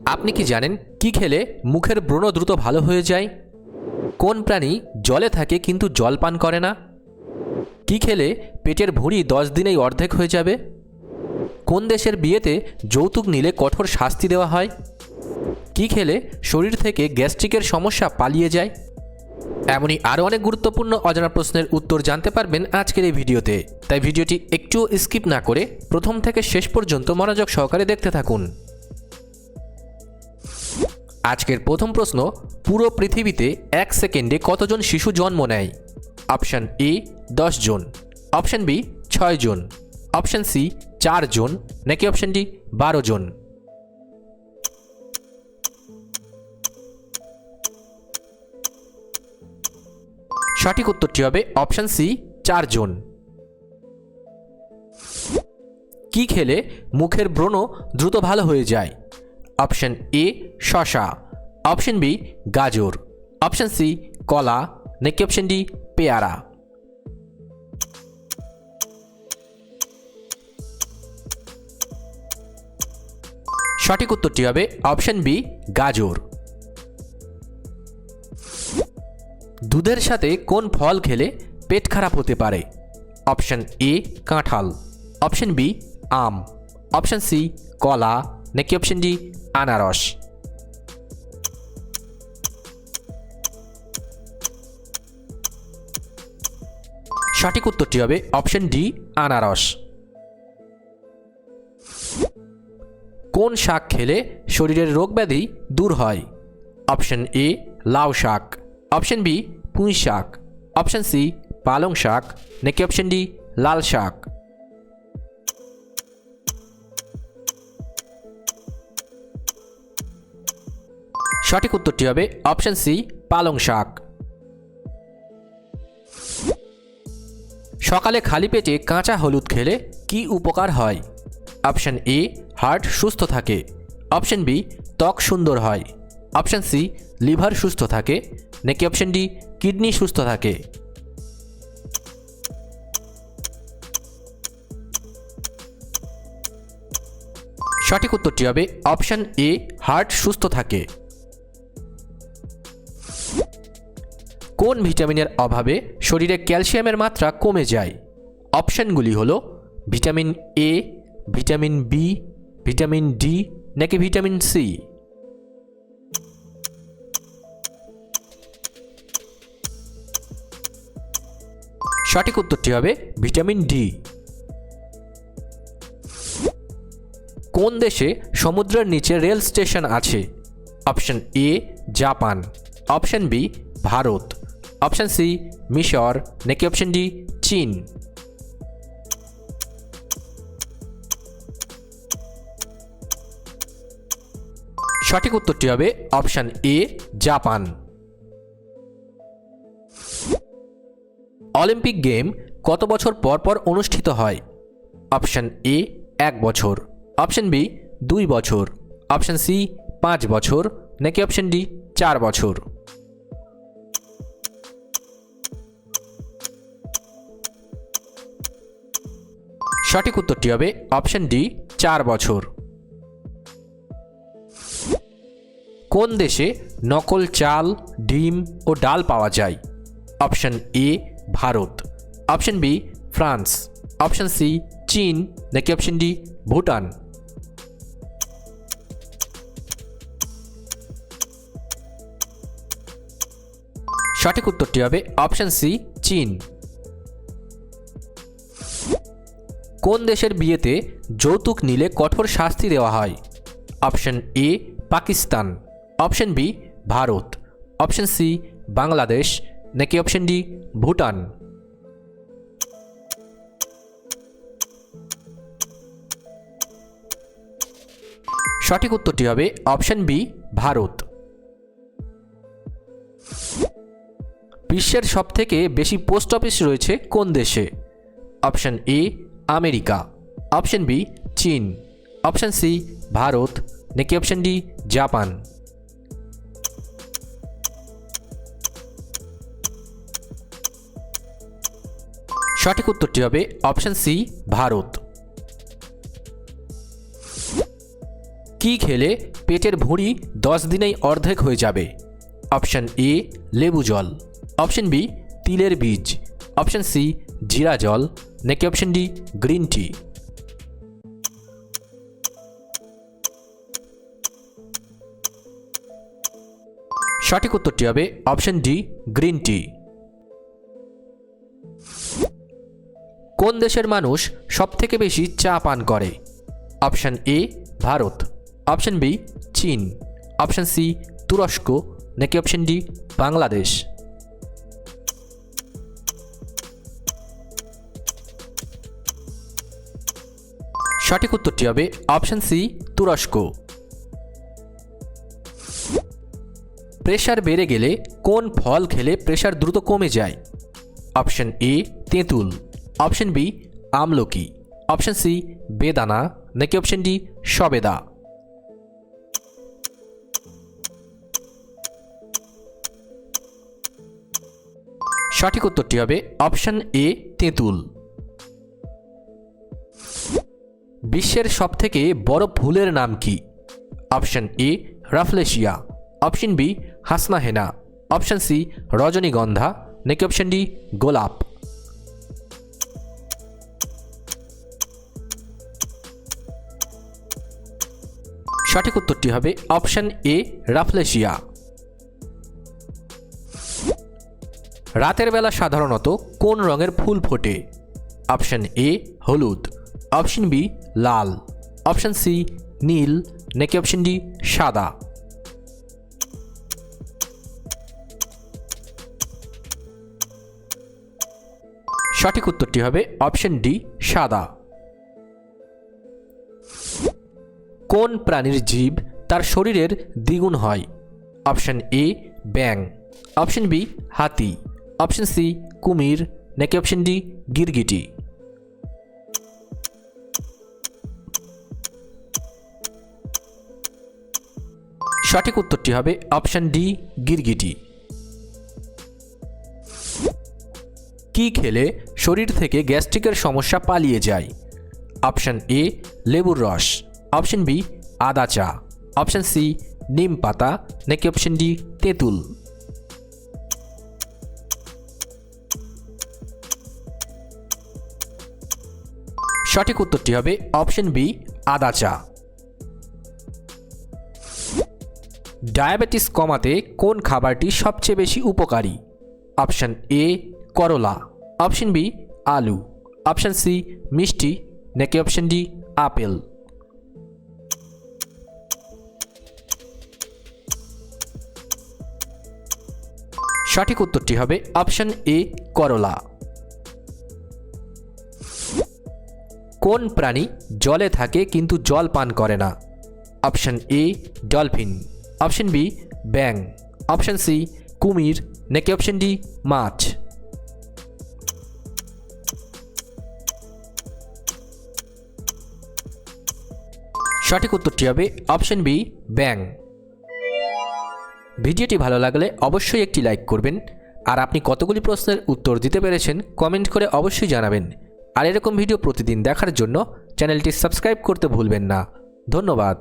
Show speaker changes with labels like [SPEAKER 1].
[SPEAKER 1] আপনি কি জানেন কি খেলে মুখের ব্রণ দ্রুত ভালো হয়ে যায়? কোন প্রাণী জলে থাকে কিন্তু জল পান করে না? কি খেলে পেটের ভুঁড়ি 10 দিনেই অর্ধেক হয়ে যাবে? কোন দেশের বিয়েতে যৌতুক নিলে কঠোর শাস্তি দেওয়া হয়? কি খেলে শরীর থেকে গ্যাস্ট্রিকের সমস্যা পালিয়ে যায়? এমনই আরও অনেক গুরুত্বপূর্ণ অজানা প্রশ্নের উত্তর জানতে পারবেন আজকের এই ভিডিওতে, তাই ভিডিওটি একটুও স্কিপ না করে প্রথম থেকে শেষ পর্যন্ত মনোযোগ সহকারে দেখতে থাকুন। আজকের প্রথম প্রশ্ন, পুরো পৃথিবীতে 1 সেকেন্ডে কতজন শিশু জন্ম নেয়? অপশান এ 10 জন, অপশান বি 6 জন, অপশান সি 4 জন, নাকি অপশান ডি 12 জন? সঠিক উত্তরটি হবে অপশান সি 4 জন। কি খেলে মুখের ব্রণ দ্রুত ভালো হয়ে যায়? অপশান এ শসা, অপশান বি গাজর, অপশান সি কলা, নাকি অপশান ডি পেয়ারা? সঠিক উত্তরটি হবে অপশান বি গাজর। দুধের সাথে কোন ফল খেলে পেট খারাপ হতে পারে? অপশান এ কাঁঠাল, অপশান বি আম, অপশান সি কলা, নাকি অপশান ডি আনারস? সঠিক উত্তরটি হবে অপশান ডি আনারস। কোন শাক খেলে শরীরের রোগব্যাধি দূর হয়? অপশান এ লাউ শাক, অপশান বি পুঁই শাক, অপশান সি পালং শাক, নাকি অপশান ডি লাল শাক? সঠিক উত্তরটি হবে অপশান সি পালং শাক। সকালে খালি পেটে কাঁচা হলুদ খেলে কি উপকার হয়? অপশান এ হার্ট সুস্থ থাকে, অপশান বি ত্বক সুন্দর হয়, অপশান সি লিভার সুস্থ থাকে, নাকি অপশান ডি কিডনি সুস্থ থাকে? সঠিক উত্তরটি হবে অপশান এ হার্ট সুস্থ থাকে। কোন ভিটামিনের অভাবে শরীরে ক্যালসিয়ামের মাত্রা কমে যায়? অপশানগুলি হল vitamin A, vitamin B, vitamin D, নাকি ভিটামিন সি? সঠিক উত্তরটি হবে ভিটামিন ডি। কোন দেশে সমুদ্রের নিচে রেল স্টেশন আছে? Option A Japan, option B Bharat, option C মিশর, নাকি অপশান ডি চীন? সঠিক উত্তরটি হবে option A Japan. Olympic game কত বছর পর পর অনুষ্ঠিত হয়? অপশান এ 1 বছর, অপশান বি 2 বছর, অপশান সি 5 বছর, নাকি অপশান ডি 4 বছর? সঠিক উত্তরটি হবে অপশান ডি 4 বছর। কোন দেশে নকল চাল, ডিম ও ডাল পাওয়া যায়? Option A Bharat, option B France, option C চীন, নাকি অপশান ডি ভুটান? সঠিক উত্তরটি হবে অপশান সি চীন। কোন দেশের বিয়েতে যৌতুক নিলে কঠোর শাস্তি দেওয়া হয়? Option A Pakistan, option B Bharat, option C Bangladesh, নাকি অপশান ডি ভুটান? সঠিক উত্তরটি হবে অপশান বি ভারত। বিশ্বের সবথেকে বেশি পোস্ট অফিস রয়েছে কোন দেশে? Option A America, option B চীন, অপশান সি ভারত, নাকি অপশান ডি জাপান? সঠিক উত্তরটি হবে অপশান সি ভারত। কি খেলে পেটের ভুঁড়ি 10 দিনেই অর্ধেক হয়ে যাবে? অপশান এ লেবু জল, অপশান বি তিলের বীজ, অপশান সি জিরা জল, নাকি অপশান ডি গ্রিন টি? সঠিক উত্তরটি হবে অপশান ডি গ্রিন টি। কোন দেশের মানুষ সবথেকে বেশি চা পান করে? Option A Bharat, option B চীন, অপশান সি তুরস্ক, নাকি অপশান ডি বাংলাদেশ? সঠিক উত্তরটি হবে অপশান সি তুরস্ক। প্রেশার বেড়ে গেলে কোন ফল খেলে প্রেশার দ্রুত কমে যায়? অপশান এ তেঁতুল, অপশান বি আমলকি, অপশান সি বেদানা, নাকি অপশান ডি সবেদা? সঠিক উত্তরটি হবে অপশান এ তেঁতুল। বিশ্বের সবথেকে বড় ফুলের নাম কি? Option A rafflesia, option B হাসনাহেনা, অপশান সি রজনীগন্ধা, নাকি অপশান ডি গোলাপ? সঠিক উত্তরটি হবে অপশান এ রাফলেশিয়া। রাতের বেলা সাধারণত কোন রঙের ফুল ফোটে? অপশান এ হলুদ, অপশান বি লাল, অপশান সি নীল, নাকি অপশান ডি সাদা? সঠিক উত্তরটি হবে অপশান ডি সাদা। কোন প্রাণীর জীব তার শরীরের দ্বিগুণ হয়? অপশান এ ব্যাঙ, অপশান বি হাতি, অপশান সি কুমির, নাকি অপশান ডি গিরগিটি? সঠিক উত্তরটি হবে অপশান ডি গিরগিটি। কি খেলে শরীর থেকে গ্যাস্ট্রিকের সমস্যা পালিয়ে যায়? অপশান এ লেবুর রস, অপশান বি আদা চা, অপশান সি নিম পাতা, নাকি অপশান ডি তেঁতুল? সঠিক উত্তরটি হবে অপশান বি আদা চা। ডায়াবেটিস কমাতে কোন খাবারটি সবচেয়ে বেশি উপকারী? অপশান এ করলা, অপশান বি আলু, অপশান সি মিষ্টি, নাকি অপশান ডি আপেল? সঠিক উত্তরটি হবে অপশান এ করলা। কোন প্রাণী জলে থাকে কিন্তু জল পান করে না? Option A dolphin, option B ব্যাঙ, অপশান সি কুমির, নাকি অপশান ডি মাছ? সঠিক উত্তরটি হবে অপশান বি ব্যাঙ। ভিডিওটি ভালো লাগলে অবশ্যই একটি লাইক করবেন, আর আপনি কতগুলি প্রশ্নের উত্তর দিতে পেরেছেন কমেন্ট করে অবশ্যই জানাবেন। আর এরকম ভিডিও প্রতিদিন দেখার জন্য চ্যানেলটি সাবস্ক্রাইব করতে ভুলবেন না। ধন্যবাদ।